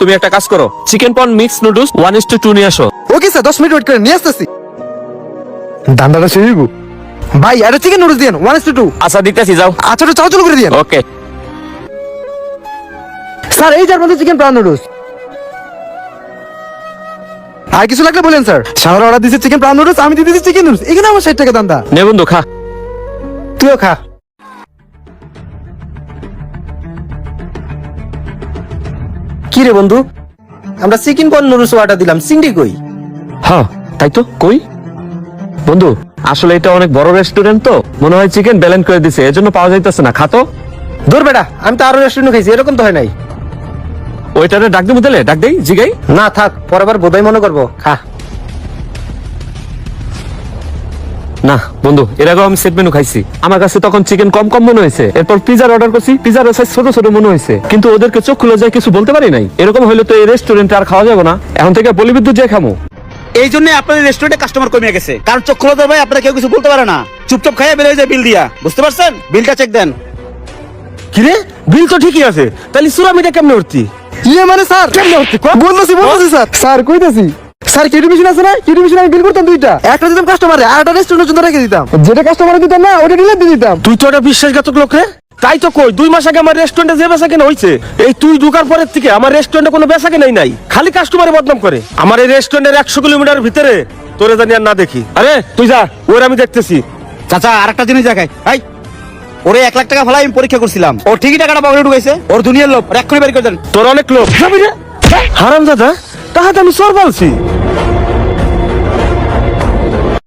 তুমি একটা কাজ করো, চিকেন পন মিক্স নুডলস 1:2 নিয়ে আসো। ওকে স্যার 10 মিনিট ওয়েট করে নিয়ে আসতেছি। দান্দাটা শুরু ভাই, এটা চিকেন নুডলস দিয়েন 1:2। আচ্ছা দিতেছি, যাও। আচ্ছা একটু চালু করে দিয়েন। ওকে স্যার এই যার মধ্যে চিকেন প্রাণ নুডলস। আর কিছু লাগলে বলেন স্যার। সারা অর্ডার দিয়েছে চিকেন প্রাণ নুডলস, আমি দিয়ে দিয়েছি চিকেন নুডলস। এখানে আমার 60 টাকা দান্দা। নে বন্ধু খা। তুইও খা। কি রে বন্ধু, আমরা চিকেন পন নুডলস অর্ডার দিলাম, চিংড়ি কই? হ্যাঁ তাই তো, কই বন্ধু? আসলে এটা অনেক বড় রেস্টুরেন্ট তো, মনে হয় চিকেন ব্যালেন্স করে দিছে, এজন্য পাওয়া যাইতেছে না। খাতো দূর বেটা, আমি তো আরো রেস্টুরেন্ট খাইছি, এরকম তো হয় নাই। ওইটারে ডাক দিই, বুঝলে? ডাক দেই, জিগাই। না থাক, পরেরবার বোধহয় মনে করবো। খা। না বন্ধু, এর আগেও আমি সেট মেনু খাইছি, আমার কাছে তখন চিকেন কম কম মনে হয়েছে। এরপর পিজার অর্ডার করছি, পিজার সাইজ ছোট ছোট মনে হয়েছে, কিন্তু ওদেরকে চোখ খুলে যায় কিছু বলতে পারি নাই। এরকম হইলে তো এই রেস্টুরেন্টে আর খাওয়া যাবে না, এখন থেকে বলি বিদ্যুৎ যে খামো। এই জন্য আপনাদের রেস্টুরেন্টে কাস্টমার কমে গেছে, কারণ চোখ খোলা ভাই আপনারা কেউ কিছু বলতে পারে না, চুপচাপ খাইয়া বেরিয়ে যায় বিল দিয়া। বুঝতে পারছেন? বিলটা চেক দেন। কিরে, বিল তো ঠিকই আছে, তাহলে সুরামিটা কেমনে উঠতি? ইয়ে মানে স্যার কেমনে হচ্ছে বলতেছি স্যার। স্যার কইতাছি স্যার, কিডি মেশিন আছে না, কিডি মেশিন আমি বিল করতাম দুইটা, একটা দিতাম কাস্টমারে আর একটা রেস্টুরেন্টের জন্য রেখে দিতাম। যেটা কাস্টমারে দিতাম না ওটা ডিলার দিয়ে দিতাম। তুই তো একটা বিশ্বাসঘাতক লোক রে। তাই তো কই, 2 মাস আগে আমার রেস্টুরেন্টে যে বেচা কেনা হইছে, এই তুই ঢোকার পরের থেকে আমার রেস্টুরেন্টে কোনো বেচা কেনাই নাই, খালি কাস্টমারে বদনাম করে। আমার এই রেস্টুরেন্টের 100 কিলোমিটার ভিতরে তোরে জানি আর না দেখি। আরে তুই যা, ওর আমি দেখতেছি। চাচা আরেকটা জিনিস দেখাই, ভাই ওরে 1 লাখ টাকা ফেলাই আমি পরীক্ষা করছিলাম, ও ঠিকই টাকাটা পকেটে ঢুকাইছে, ওর দুনিয়ার লোক, এক্ষুনি বের করে দেন। তোর অনেক লোক। যাবি রে হারাম দাদা, তাহাতে আমি চোর বলছি।